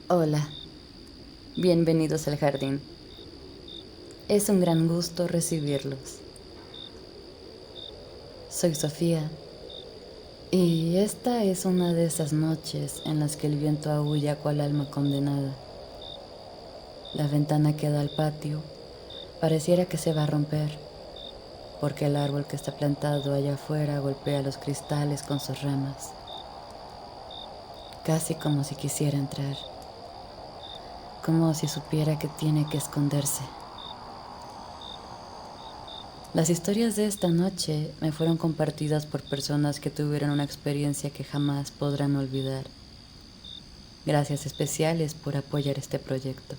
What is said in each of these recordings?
Hola, bienvenidos al jardín. Es un gran gusto recibirlos. Soy Sofía y esta es una de esas noches en las que el viento aúlla cual alma condenada. La ventana que da al patio pareciera que se va a romper porque el árbol que está plantado allá afuera golpea los cristales con sus ramas, casi como si quisiera entrar, como si supiera que tiene que esconderse. Las historias de esta noche me fueron compartidas por personas que tuvieron una experiencia que jamás podrán olvidar. Gracias especiales por apoyar este proyecto.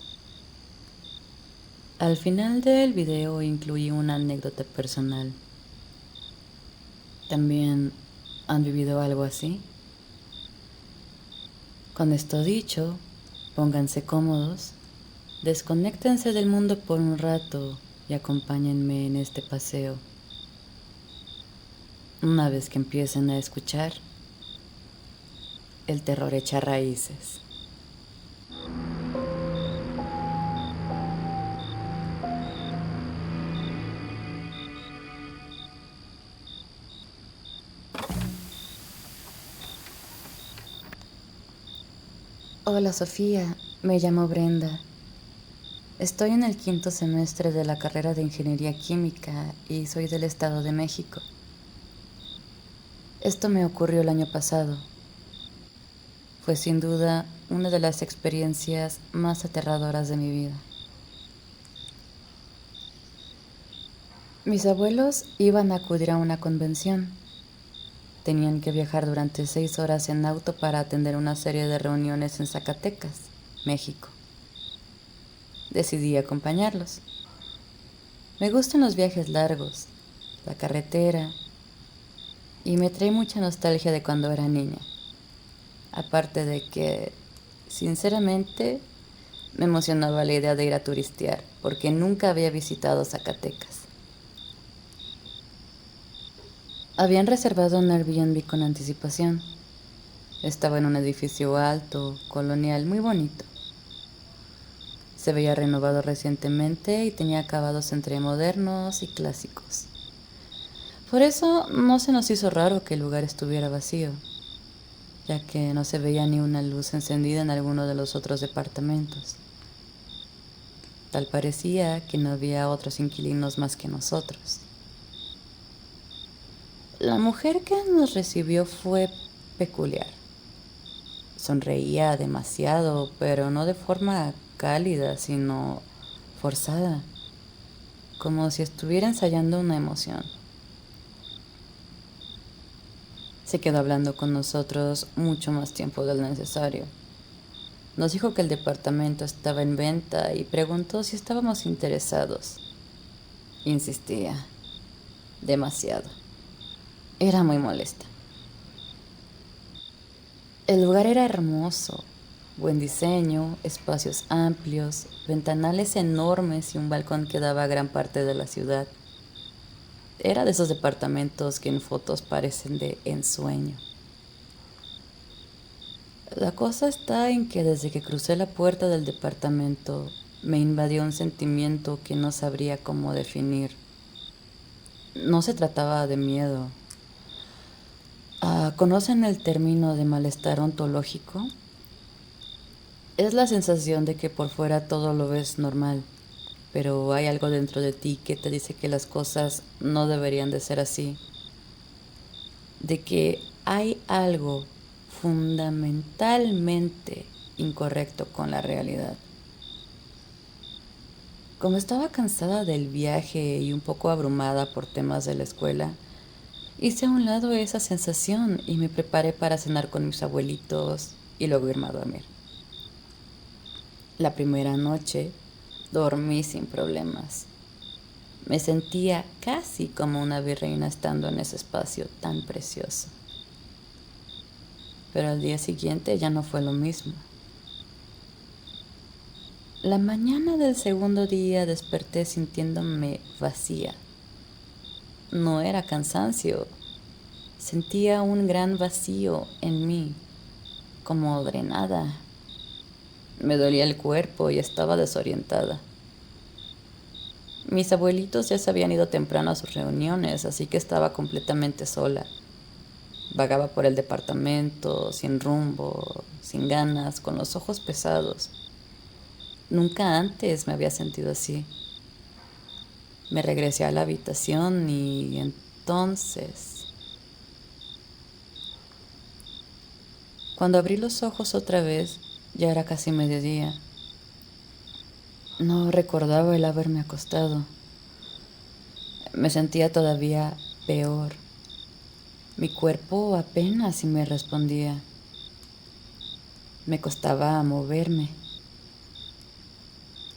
Al final del video incluí una anécdota personal. ¿También han vivido algo así? Con esto dicho, pónganse cómodos, desconéctense del mundo por un rato y acompáñenme en este paseo. Una vez que empiecen a escuchar, el terror echa raíces. Hola Sofía, me llamo Brenda. Estoy en el quinto semestre de la carrera de Ingeniería Química y soy del Estado de México. Esto me ocurrió el año pasado. Fue sin duda una de las experiencias más aterradoras de mi vida. Mis abuelos iban a acudir a una convención. Tenían que viajar durante 6 horas en auto para atender una serie de reuniones en Zacatecas, México. Decidí acompañarlos. Me gustan los viajes largos, la carretera, y me trae mucha nostalgia de cuando era niña. Aparte de que, sinceramente, me emocionaba la idea de ir a turistear, porque nunca había visitado Zacatecas. Habían reservado un Airbnb con anticipación. Estaba en un edificio alto, colonial, muy bonito. Se veía renovado recientemente y tenía acabados entre modernos y clásicos. Por eso no se nos hizo raro que el lugar estuviera vacío, ya que no se veía ni una luz encendida en alguno de los otros departamentos. Tal parecía que no había otros inquilinos más que nosotros. La mujer que nos recibió fue peculiar. Sonreía demasiado, pero no de forma cálida, sino forzada, como si estuviera ensayando una emoción. Se quedó hablando con nosotros mucho más tiempo del necesario. Nos dijo que el departamento estaba en venta y preguntó si estábamos interesados. Insistía, demasiado. Era muy molesta. El lugar era hermoso, buen diseño, espacios amplios, ventanales enormes y un balcón que daba a gran parte de la ciudad. Era de esos departamentos que en fotos parecen de ensueño. La cosa está en que desde que crucé la puerta del departamento me invadió un sentimiento que no sabría cómo definir. No se trataba de miedo. ¿Conocen el término de malestar ontológico? Es la sensación de que por fuera todo lo ves normal, pero hay algo dentro de ti que te dice que las cosas no deberían de ser así, de que hay algo fundamentalmente incorrecto con la realidad. Como estaba cansada del viaje y un poco abrumada por temas de la escuela, hice a un lado esa sensación y me preparé para cenar con mis abuelitos y luego irme a dormir. La primera noche dormí sin problemas. Me sentía casi como una virreina estando en ese espacio tan precioso. Pero al día siguiente ya no fue lo mismo. La mañana del segundo día desperté sintiéndome vacía. No era cansancio, sentía un gran vacío en mí, como drenada. Me dolía el cuerpo y estaba desorientada. Mis abuelitos ya se habían ido temprano a sus reuniones, así que estaba completamente sola. Vagaba por el departamento, sin rumbo, sin ganas, con los ojos pesados. Nunca antes me había sentido así. Me regresé a la habitación y entonces, cuando abrí los ojos otra vez, ya era casi mediodía. No recordaba el haberme acostado. Me sentía todavía peor. Mi cuerpo apenas si me respondía. Me costaba moverme.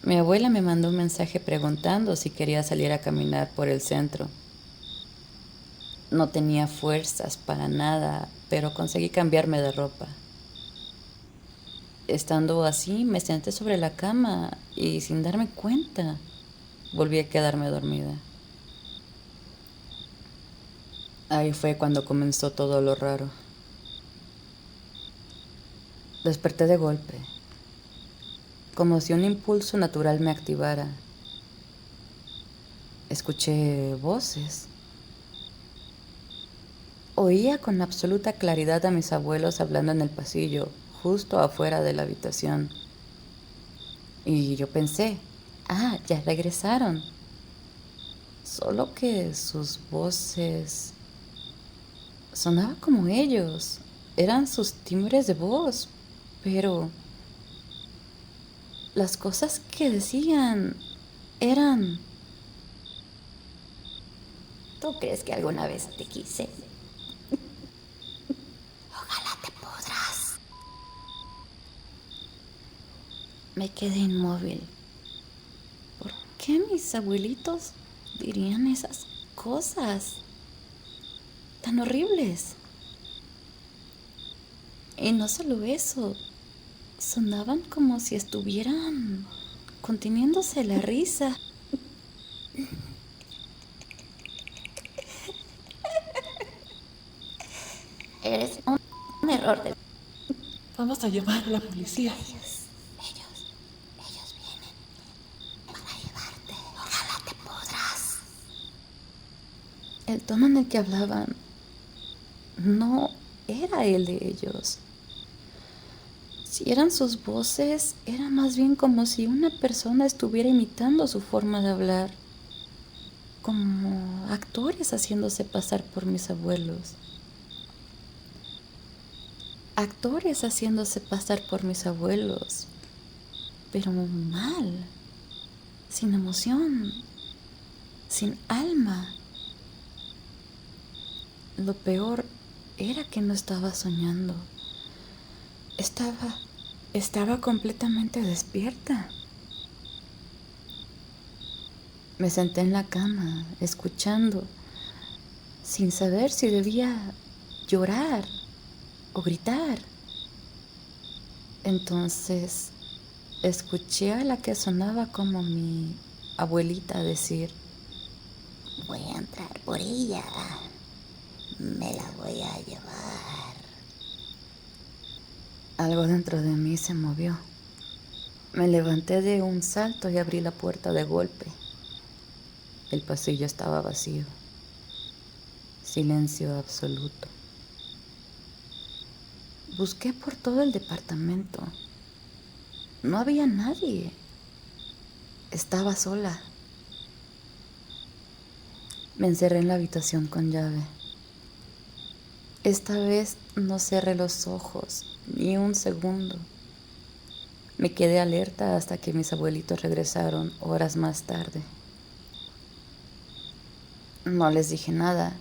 Mi abuela me mandó un mensaje preguntando si quería salir a caminar por el centro. No tenía fuerzas para nada, pero conseguí cambiarme de ropa. Estando así, me senté sobre la cama y sin darme cuenta, volví a quedarme dormida. Ahí fue cuando comenzó todo lo raro. Desperté de golpe, como si un impulso natural me activara. Escuché voces. Oía con absoluta claridad a mis abuelos hablando en el pasillo, justo afuera de la habitación. Y yo pensé, ya regresaron. Solo que sus voces sonaba como ellos. Eran sus timbres de voz, pero las cosas que decían eran... ¿Tú crees que alguna vez te quise? Ojalá te pudras. Me quedé inmóvil. ¿Por qué mis abuelitos dirían esas cosas tan horribles? Y no solo eso, sonaban como si estuvieran conteniéndose la risa. Eres un error de... Vamos a llamar a la policía. Ellos vienen para llevarte. Ojalá te pudras. El tono en el que hablaban no era el de ellos. Si eran sus voces, era más bien como si una persona estuviera imitando su forma de hablar, como actores haciéndose pasar por mis abuelos. Actores haciéndose pasar por mis abuelos, pero mal, sin emoción, sin alma. Lo peor era que no estaba soñando. Estaba completamente despierta. Me senté en la cama, escuchando, sin saber si debía llorar o gritar. Entonces, escuché a la que sonaba como mi abuelita decir: Voy a entrar por ella. Me la voy a llevar. Algo dentro de mí se movió. Me levanté de un salto y abrí la puerta de golpe. El pasillo estaba vacío. Silencio absoluto. Busqué por todo el departamento. No había nadie. Estaba sola. Me encerré en la habitación con llave. Esta vez no cerré los ojos ni un segundo. Me quedé alerta hasta que mis abuelitos regresaron horas más tarde. No les dije nada.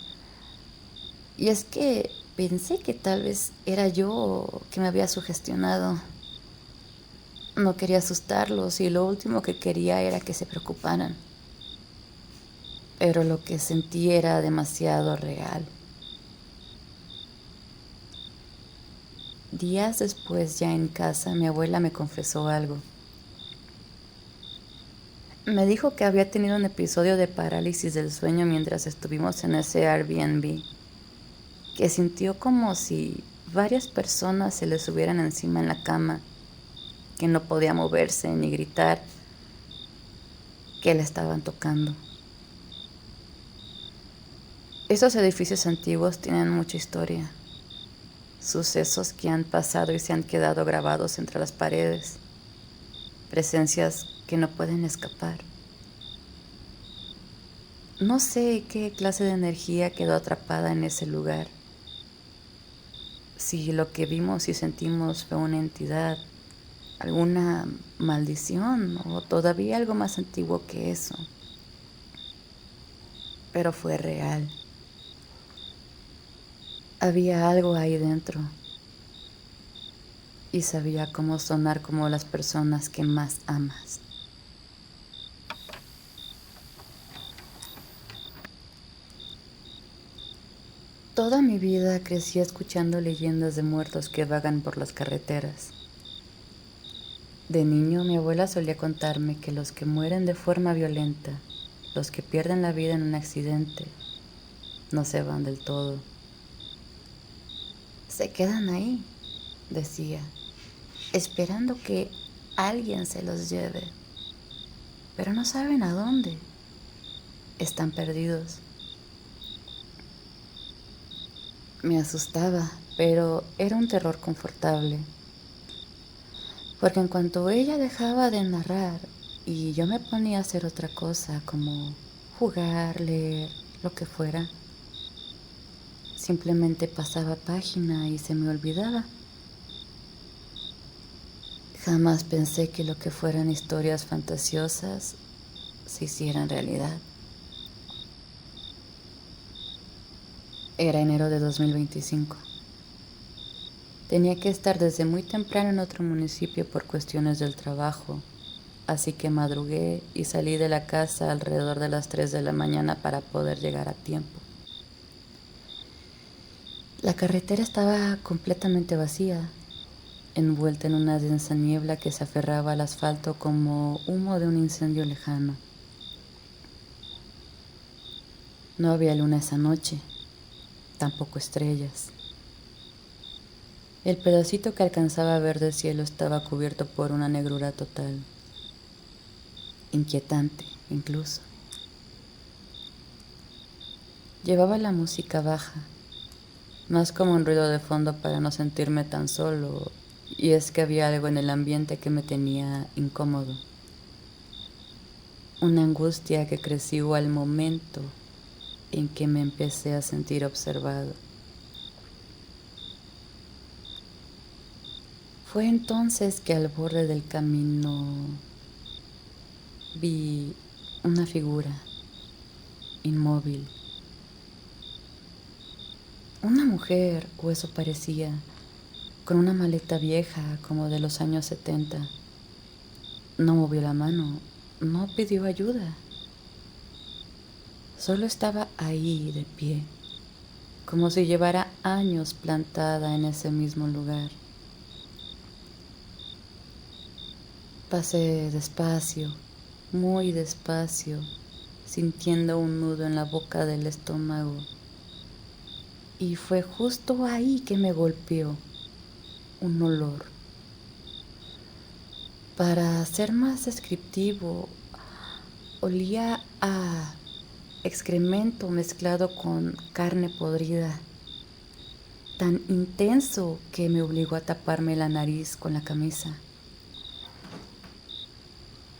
Y es que pensé que tal vez era yo que me había sugestionado. No quería asustarlos y lo último que quería era que se preocuparan. Pero lo que sentí era demasiado real. Días después, ya en casa, mi abuela me confesó algo. Me dijo que había tenido un episodio de parálisis del sueño mientras estuvimos en ese Airbnb, que sintió como si varias personas se le subieran encima en la cama que no podía moverse ni gritar, que la estaban tocando. Estos edificios antiguos tienen mucha historia, sucesos que han pasado y se han quedado grabados entre las paredes, presencias que no pueden escapar. No sé qué clase de energía quedó atrapada en ese lugar. Si lo que vimos y sentimos fue una entidad, alguna maldición o todavía algo más antiguo que eso. Pero fue real. Había algo ahí dentro y sabía cómo sonar como las personas que más amas. Toda mi vida crecí escuchando leyendas de muertos que vagan por las carreteras. De niño, mi abuela solía contarme que los que mueren de forma violenta, los que pierden la vida en un accidente, no se van del todo. Se quedan ahí, decía, esperando que alguien se los lleve, pero no saben a dónde. Están perdidos. Me asustaba, pero era un terror confortable, porque en cuanto ella dejaba de narrar y yo me ponía a hacer otra cosa, como jugar, leer, lo que fuera, simplemente pasaba página y se me olvidaba. Jamás pensé que lo que fueran historias fantasiosas se hicieran realidad. Era enero de 2025. Tenía que estar desde muy temprano en otro municipio por cuestiones del trabajo, así que madrugué y salí de la casa alrededor de las 3 de la mañana para poder llegar a tiempo. La carretera estaba completamente vacía, envuelta en una densa niebla que se aferraba al asfalto como humo de un incendio lejano. No había luna esa noche, tampoco estrellas. El pedacito que alcanzaba a ver del cielo estaba cubierto por una negrura total, inquietante incluso. Llevaba la música baja, más como un ruido de fondo para no sentirme tan solo, y es que había algo en el ambiente que me tenía incómodo. Una angustia que creció al momento en que me empecé a sentir observado. Fue entonces que al borde del camino vi una figura inmóvil. Una mujer, o eso parecía, con una maleta vieja como de los años 70. No movió la mano, no pidió ayuda. Solo estaba ahí de pie, como si llevara años plantada en ese mismo lugar. Pasé despacio, muy despacio, sintiendo un nudo en la boca del estómago. Y fue justo ahí que me golpeó un olor. Para ser más descriptivo, olía a excremento mezclado con carne podrida, tan intenso que me obligó a taparme la nariz con la camisa.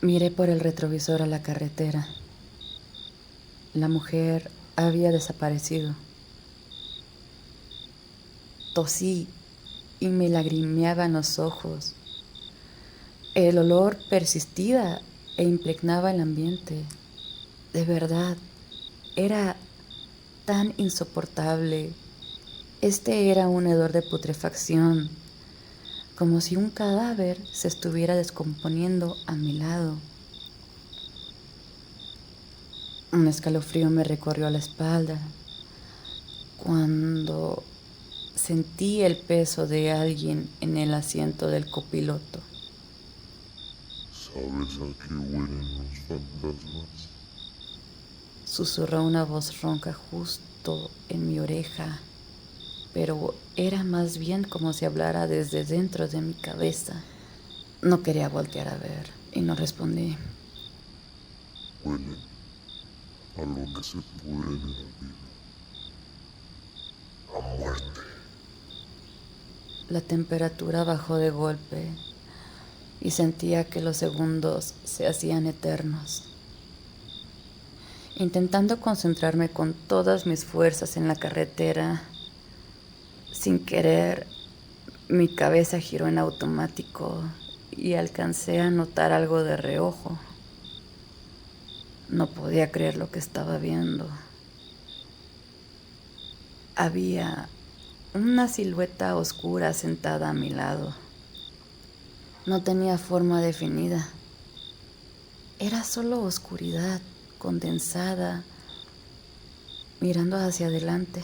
Miré por el retrovisor a la carretera. La mujer había desaparecido. Tosí y me lagrimeaban los ojos. El olor persistía e impregnaba el ambiente. De verdad, era tan insoportable. Este era un hedor de putrefacción, como si un cadáver se estuviera descomponiendo a mi lado. Un escalofrío me recorrió la espalda cuando sentí el peso de alguien en el asiento del copiloto. ¿Sabes a qué huelen los fantasmas? Susurró una voz ronca justo en mi oreja, pero era más bien como si hablara desde dentro de mi cabeza. No quería voltear a ver y no respondí. Huelen a lo que se pudre de la vida. A muerte. La temperatura bajó de golpe y sentía que los segundos se hacían eternos. Intentando concentrarme con todas mis fuerzas en la carretera, sin querer, mi cabeza giró en automático y alcancé a notar algo de reojo. No podía creer lo que estaba viendo. Había una silueta oscura sentada a mi lado. No tenía forma definida. Era solo oscuridad condensada, mirando hacia adelante.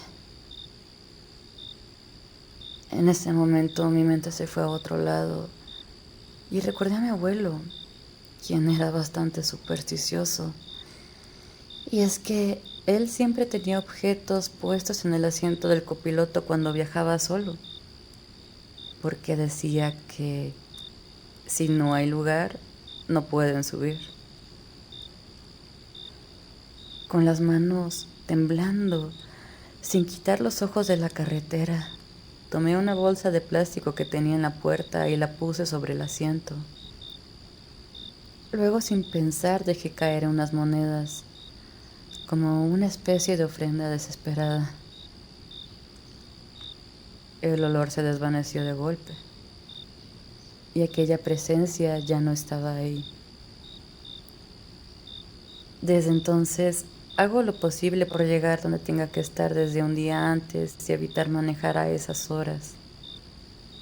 En ese momento mi mente se fue a otro lado y recordé a mi abuelo, quien era bastante supersticioso. Y es que él siempre tenía objetos puestos en el asiento del copiloto cuando viajaba solo, porque decía que si no hay lugar, no pueden subir. Con las manos temblando, sin quitar los ojos de la carretera, tomé una bolsa de plástico que tenía en la puerta y la puse sobre el asiento. Luego, sin pensar, dejé caer unas monedas, como una especie de ofrenda desesperada. El olor se desvaneció de golpe, y aquella presencia ya no estaba ahí. Desde entonces, hago lo posible por llegar donde tenga que estar desde un día antes y evitar manejar a esas horas.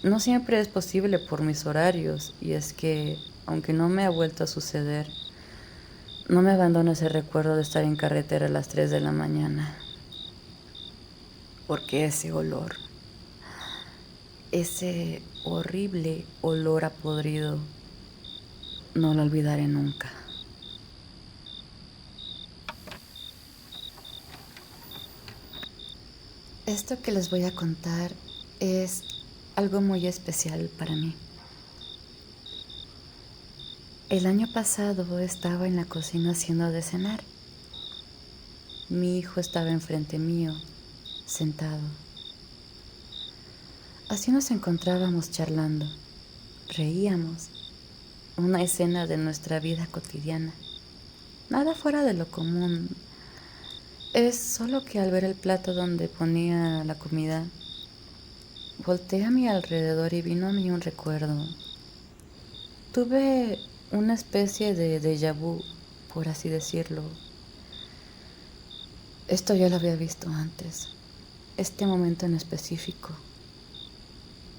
No siempre es posible por mis horarios, y es que, aunque no me ha vuelto a suceder, no me abandono ese recuerdo de estar en carretera a las 3 de la mañana. Porque ese olor, ese horrible olor a podrido, no lo olvidaré nunca. Esto que les voy a contar es algo muy especial para mí. El año pasado estaba en la cocina haciendo de cenar. Mi hijo estaba enfrente mío, sentado. Así nos encontrábamos charlando, reíamos, una escena de nuestra vida cotidiana. Nada fuera de lo común. Es solo que al ver el plato donde ponía la comida, volteé a mi alrededor y vino a mí un recuerdo. Tuve una especie de déjà vu, por así decirlo. Esto ya lo había visto antes, este momento en específico.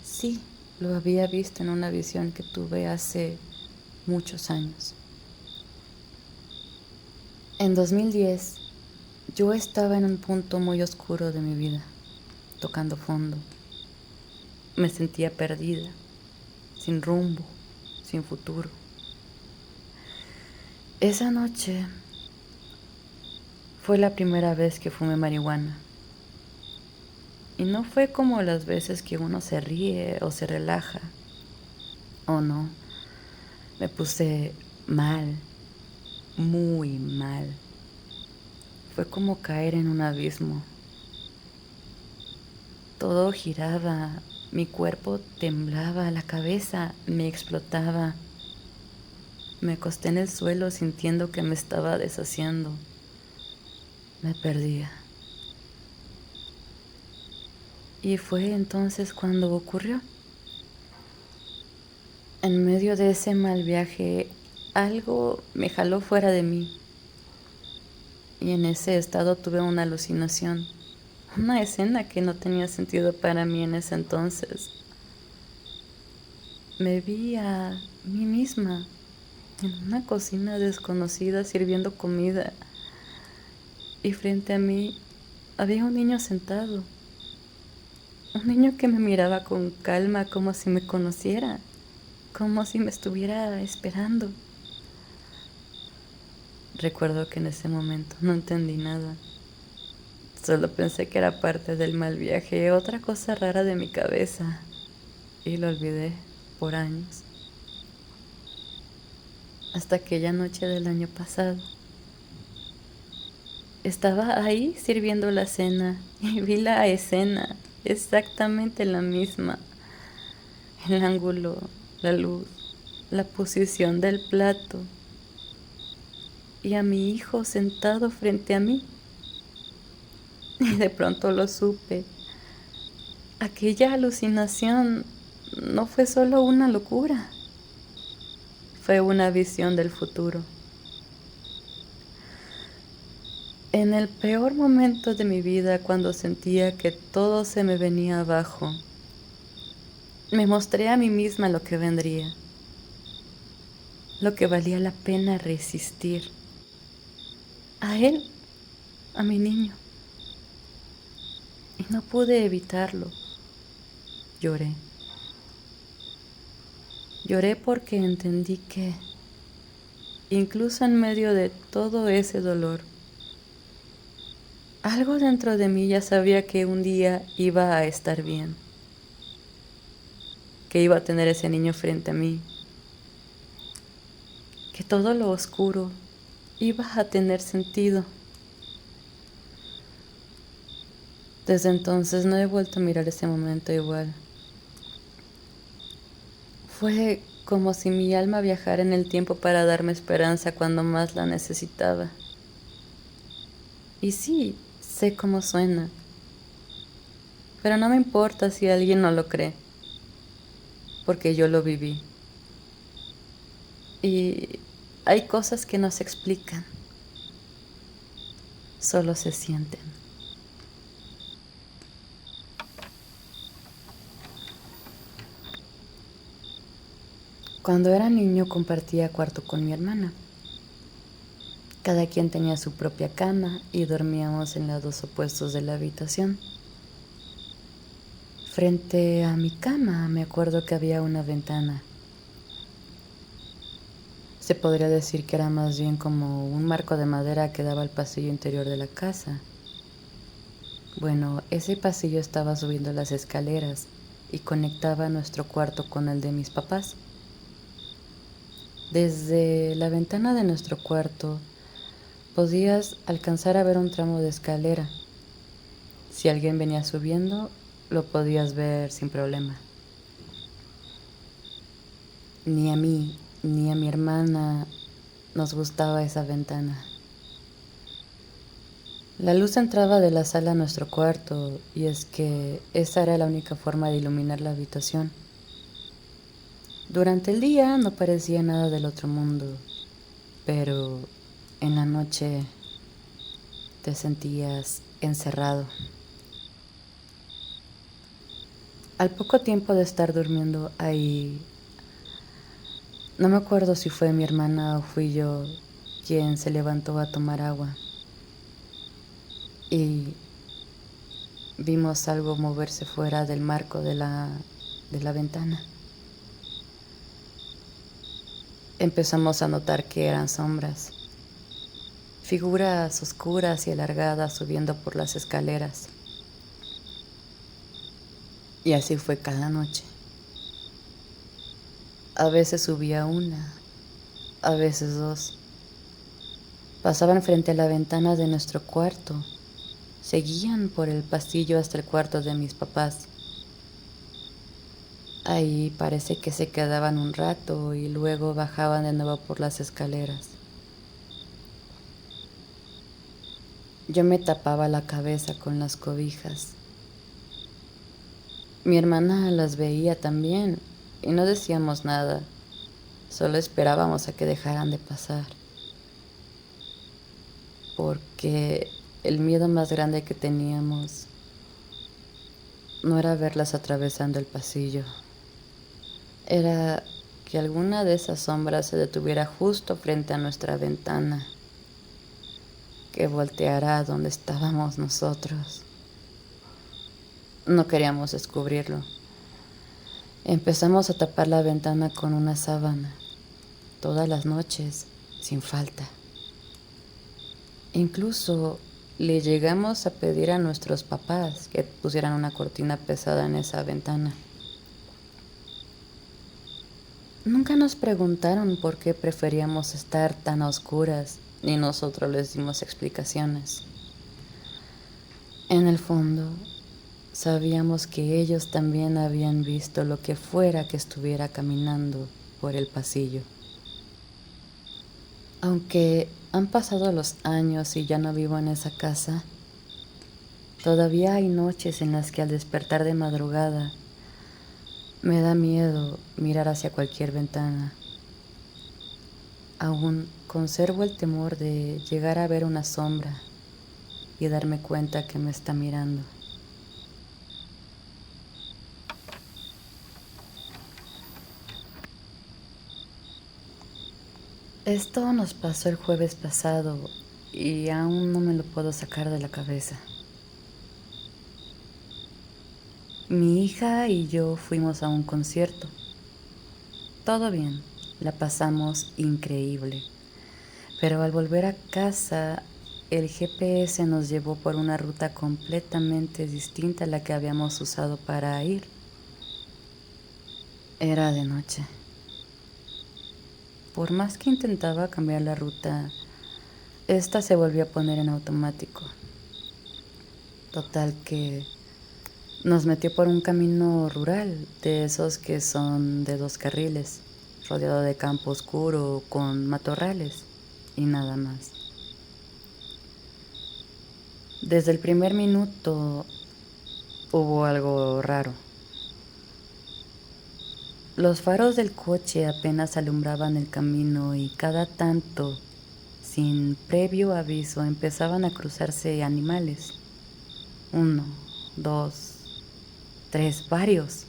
Sí, lo había visto en una visión que tuve hace muchos años. En 2010, yo estaba en un punto muy oscuro de mi vida, tocando fondo. Me sentía perdida, sin rumbo, sin futuro. Esa noche fue la primera vez que fumé marihuana. Y no fue como las veces que uno se ríe o se relaja. Oh, no. Me puse mal, muy mal. Fue como caer en un abismo. Todo giraba, mi cuerpo temblaba, la cabeza me explotaba. Me acosté en el suelo sintiendo que me estaba deshaciendo. Me perdía. Y fue entonces cuando ocurrió. En medio de ese mal viaje, algo me jaló fuera de mí. Y en ese estado tuve una alucinación. Una escena que no tenía sentido para mí en ese entonces. Me vi a mí misma en una cocina desconocida sirviendo comida. Y frente a mí había un niño sentado. Un niño que me miraba con calma como si me conociera, como si me estuviera esperando. Recuerdo que en ese momento no entendí nada. Solo pensé que era parte del mal viaje, otra cosa rara de mi cabeza. Y lo olvidé por años. hasta aquella noche del año pasado. Estaba ahí sirviendo la cena y vi la escena, exactamente la misma. El ángulo, la luz, la posición del plato y a mi hijo sentado frente a mí. Y de pronto lo supe. Aquella alucinación no fue solo una locura, fue una visión del futuro. En el peor momento de mi vida, cuando sentía que todo se me venía abajo, me mostré a mí misma lo que vendría, lo que valía la pena resistir. A él, a mi niño. Y no pude evitarlo. Lloré. Lloré porque entendí que, incluso en medio de todo ese dolor, algo dentro de mí ya sabía que un día iba a estar bien, que iba a tener ese niño frente a mí, que todo lo oscuro iba a tener sentido. Desde entonces no he vuelto a mirar ese momento igual. Fue como si mi alma viajara en el tiempo para darme esperanza cuando más la necesitaba. Y sí, sé cómo suena, pero no me importa si alguien no lo cree, porque yo lo viví. Y hay cosas que no se explican, solo se sienten. Cuando era niño compartía cuarto con mi hermana. Cada quien tenía su propia cama y dormíamos en lados opuestos de la habitación. Frente a mi cama me acuerdo que había una ventana. Se podría decir que era más bien como un marco de madera que daba al pasillo interior de la casa. Bueno, ese pasillo estaba subiendo las escaleras y conectaba nuestro cuarto con el de mis papás. Desde la ventana de nuestro cuarto podías alcanzar a ver un tramo de escalera. Si alguien venía subiendo, lo podías ver sin problema. Ni a mí ni a mi hermana nos gustaba esa ventana. La luz entraba de la sala a nuestro cuarto, y es que esa era la única forma de iluminar la habitación. Durante el día no parecía nada del otro mundo, pero en la noche te sentías encerrado. Al poco tiempo de estar durmiendo ahí, no me acuerdo si fue mi hermana o fui yo quien se levantó a tomar agua, y vimos algo moverse fuera del marco de la ventana. Empezamos a notar que eran sombras, figuras oscuras y alargadas subiendo por las escaleras. Y así fue cada noche. A veces subía una, a veces dos. Pasaban frente a la ventana de nuestro cuarto, seguían por el pasillo hasta el cuarto de mis papás. Ahí parece que se quedaban un rato y luego bajaban de nuevo por las escaleras. Yo me tapaba la cabeza con las cobijas. Mi hermana las veía también y no decíamos nada, solo esperábamos a que dejaran de pasar. Porque el miedo más grande que teníamos no era verlas atravesando el pasillo. Era que alguna de esas sombras se detuviera justo frente a nuestra ventana, que volteara a donde estábamos nosotros. No queríamos descubrirlo. Empezamos a tapar la ventana con una sábana, todas las noches, sin falta. Incluso le llegamos a pedir a nuestros papás que pusieran una cortina pesada en esa ventana. Nunca nos preguntaron por qué preferíamos estar tan a oscuras, ni nosotros les dimos explicaciones. En el fondo, sabíamos que ellos también habían visto lo que fuera que estuviera caminando por el pasillo. Aunque han pasado los años y ya no vivo en esa casa, todavía hay noches en las que al despertar de madrugada me da miedo mirar hacia cualquier ventana. Aún conservo el temor de llegar a ver una sombra y darme cuenta que me está mirando. Esto nos pasó el jueves pasado y aún no me lo puedo sacar de la cabeza. Mi hija y yo fuimos a un concierto. Todo bien, la pasamos increíble. Pero al volver a casa, el GPS nos llevó por una ruta completamente distinta a la que habíamos usado para ir. Era de noche. Por más que intentaba cambiar la ruta, esta se volvió a poner en automático. Total que nos metió por un camino rural, de esos que son de 2 carriles, rodeado de campo oscuro con matorrales y nada más. Desde el primer minuto hubo algo raro. Los faros del coche apenas alumbraban el camino y cada tanto, sin previo aviso, empezaban a cruzarse animales. 1, 2, 3, varios.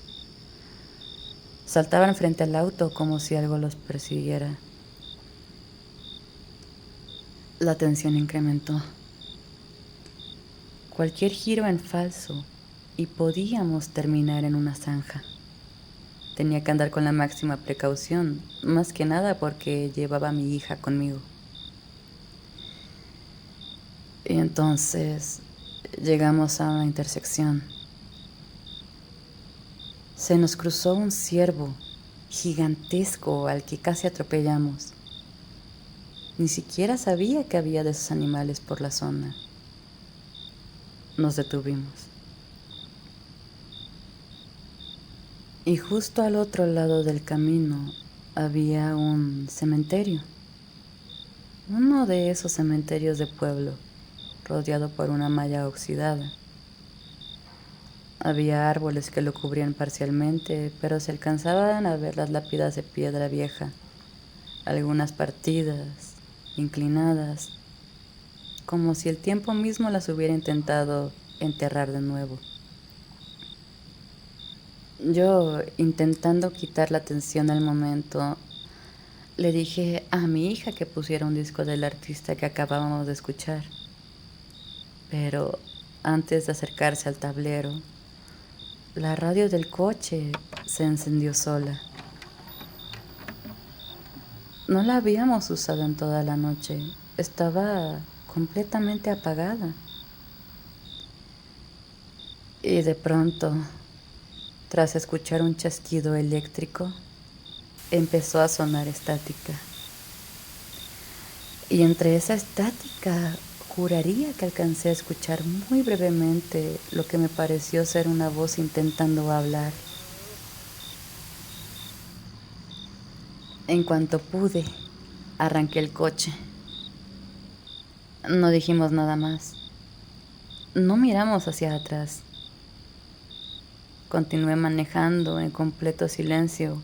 Saltaban frente al auto como si algo los persiguiera. La tensión incrementó. Cualquier giro en falso y podíamos terminar en una zanja. Tenía que andar con la máxima precaución, más que nada porque llevaba a mi hija conmigo. Y entonces llegamos a una intersección. Se nos cruzó un ciervo gigantesco al que casi atropellamos. Ni siquiera sabía que había de esos animales por la zona. Nos detuvimos. Y justo al otro lado del camino había un cementerio. Uno de esos cementerios de pueblo, rodeado por una malla oxidada. Había árboles que lo cubrían parcialmente, pero se alcanzaban a ver las lápidas de piedra vieja, algunas partidas, inclinadas, como si el tiempo mismo las hubiera intentado enterrar de nuevo. Yo, intentando quitar la atención al momento, le dije a mi hija que pusiera un disco del artista que acabábamos de escuchar. Pero antes de acercarse al tablero, la radio del coche se encendió sola. No la habíamos usado en toda la noche. Estaba completamente apagada. Y de pronto, tras escuchar un chasquido eléctrico, empezó a sonar estática. Y entre esa estática, juraría que alcancé a escuchar muy brevemente lo que me pareció ser una voz intentando hablar. En cuanto pude, arranqué el coche. No dijimos nada más. No miramos hacia atrás. Continué manejando en completo silencio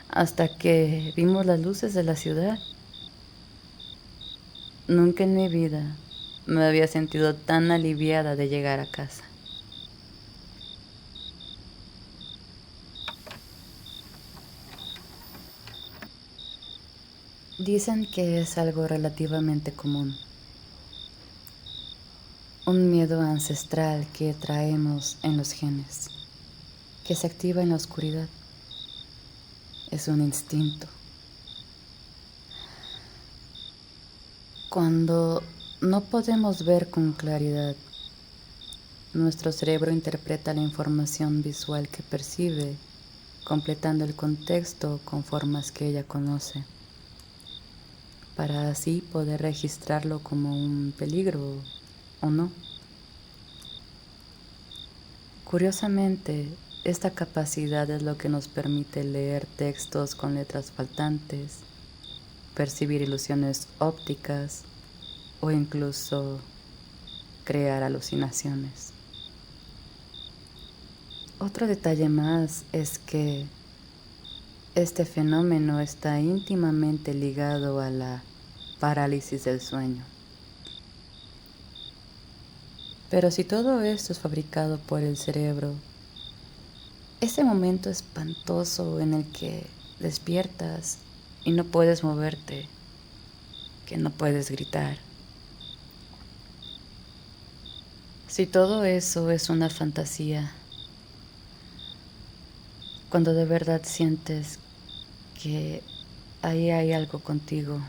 hasta que vimos las luces de la ciudad. Nunca en mi vida me había sentido tan aliviada de llegar a casa. Dicen que es algo relativamente común. Un miedo ancestral que traemos en los genes, que se activa en la oscuridad. Es un instinto. Cuando no podemos ver con claridad, nuestro cerebro interpreta la información visual que percibe completando el contexto con formas que ella conoce, para así poder registrarlo como un peligro o no. Curiosamente, esta capacidad es lo que nos permite leer textos con letras faltantes, percibir ilusiones ópticas o incluso crear alucinaciones. Otro detalle más es que este fenómeno está íntimamente ligado a la parálisis del sueño. Pero si todo esto es fabricado por el cerebro, ese momento espantoso en el que despiertas y no puedes moverte, que no puedes gritar, si todo eso es una fantasía, cuando de verdad sientes que ahí hay algo contigo,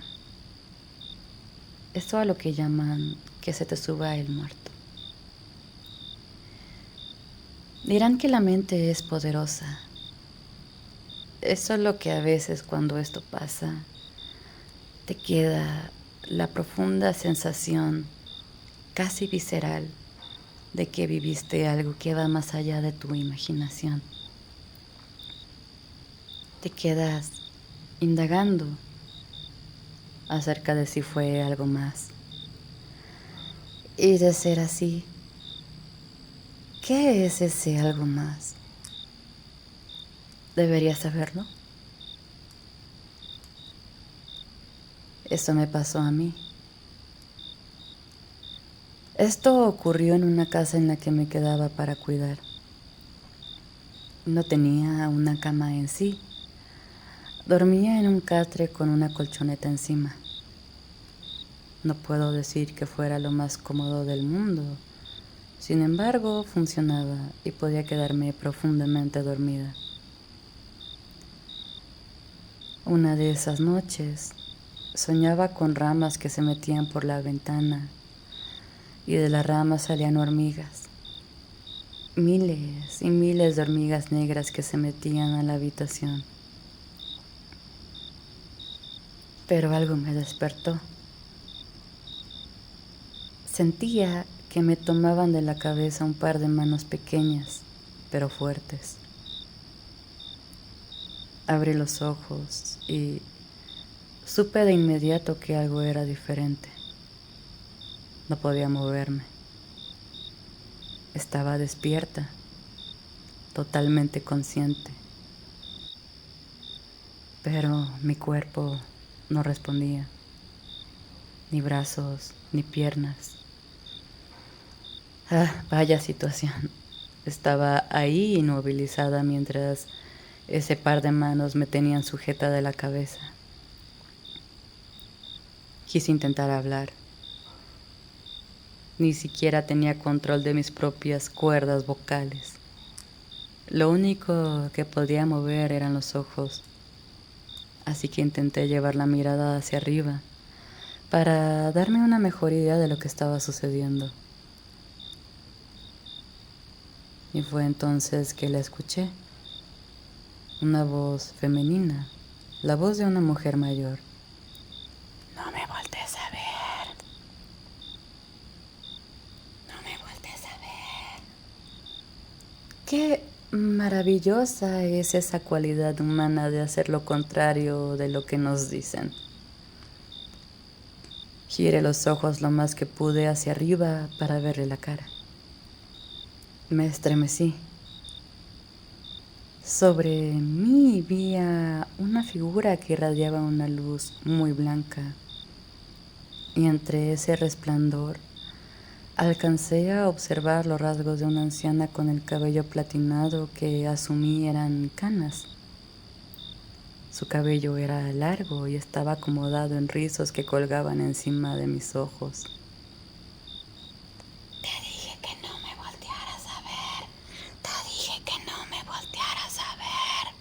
esto a lo que llaman que se te suba el muerto. Dirán que la mente es poderosa. Es solo que a veces cuando esto pasa, te queda la profunda sensación, casi visceral, de que viviste algo que va más allá de tu imaginación. Te quedas indagando acerca de si fue algo más. Y de ser así, ¿qué es ese algo más? ¿Deberías saberlo? Eso me pasó a mí. Esto ocurrió en una casa en la que me quedaba para cuidar. No tenía una cama en sí. Dormía en un catre con una colchoneta encima. No puedo decir que fuera lo más cómodo del mundo. Sin embargo, funcionaba y podía quedarme profundamente dormida. Una de esas noches, soñaba con ramas que se metían por la ventana y de las ramas salían hormigas. Miles y miles de hormigas negras que se metían a la habitación. Pero algo me despertó. Sentía que me tomaban de la cabeza un par de manos pequeñas, pero fuertes. Abrí los ojos y supe de inmediato que algo era diferente. No podía moverme. Estaba despierta, totalmente consciente. Pero mi cuerpo no respondía. Ni brazos, ni piernas. Vaya situación. Estaba ahí inmovilizada mientras ese par de manos me tenían sujeta de la cabeza. Quise intentar hablar. Ni siquiera tenía control de mis propias cuerdas vocales. Lo único que podía mover eran los ojos. Así que intenté llevar la mirada hacia arriba para darme una mejor idea de lo que estaba sucediendo. Y fue entonces que la escuché. Una voz femenina, la voz de una mujer mayor. No me voltees a ver. No me voltees a ver. Qué maravillosa es esa cualidad humana de hacer lo contrario de lo que nos dicen. Giré los ojos lo más que pude hacia arriba para verle la cara. Me estremecí. Sobre mí vi una figura que irradiaba una luz muy blanca. Y entre ese resplandor alcancé a observar los rasgos de una anciana con el cabello platinado que asumí eran canas. Su cabello era largo y estaba acomodado en rizos que colgaban encima de mis ojos. Te dije que no me voltearas a ver. Te dije que no me voltearas a ver.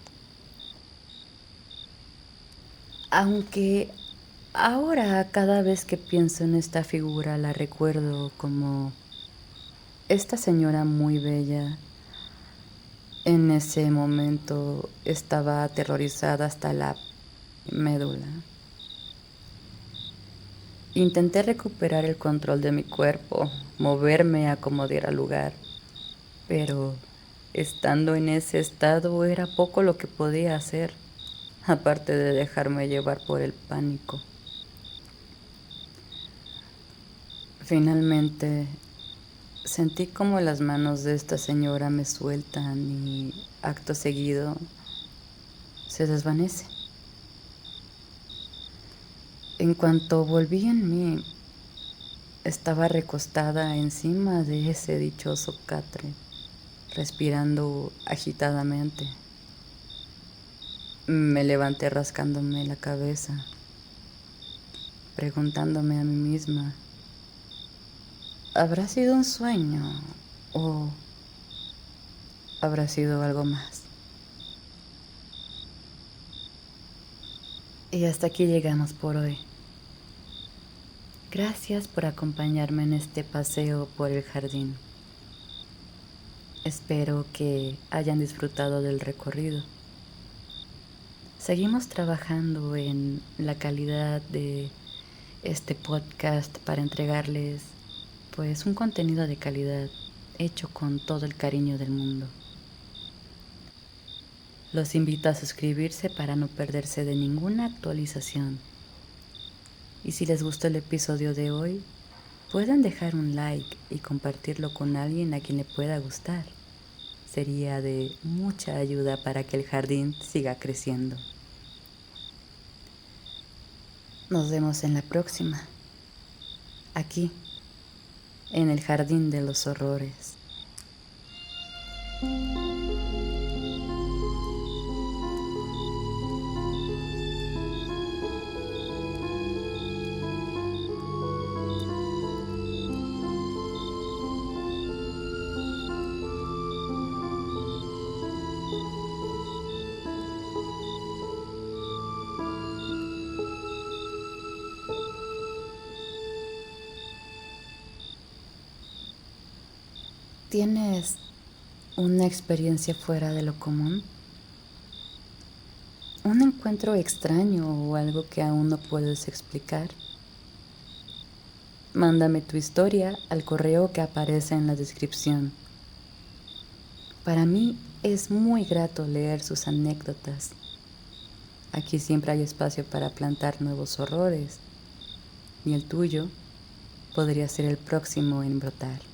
Aunque ahora cada vez que pienso en esta figura la recuerdo como esta señora muy bella, En ese momento estaba aterrorizada hasta la médula. Intenté recuperar el control de mi cuerpo, moverme a como diera lugar, pero estando en ese estado era poco lo que podía hacer, aparte de dejarme llevar por el pánico. Finalmente sentí como las manos de esta señora me sueltan y acto seguido se desvanece. En cuanto volví en mí, estaba recostada encima de ese dichoso catre, respirando agitadamente. Me levanté rascándome la cabeza, preguntándome a mí misma, ¿habrá sido un sueño o habrá sido algo más? Y hasta aquí llegamos por hoy. Gracias por acompañarme en este paseo por el jardín. Espero que hayan disfrutado del recorrido. Seguimos trabajando en la calidad de este podcast para entregarles pues un contenido de calidad hecho con todo el cariño del mundo. Los invito a suscribirse para no perderse de ninguna actualización. Y si les gustó el episodio de hoy, pueden dejar un like y compartirlo con alguien a quien le pueda gustar. Sería de mucha ayuda para que el jardín siga creciendo. Nos vemos en la próxima, aquí, en el Jardín de los Horrores. ¿Tienes una experiencia fuera de lo común? ¿Un encuentro extraño o algo que aún no puedes explicar? Mándame tu historia al correo que aparece en la descripción. Para mí es muy grato leer sus anécdotas. Aquí siempre hay espacio para plantar nuevos horrores, y el tuyo podría ser el próximo en brotar.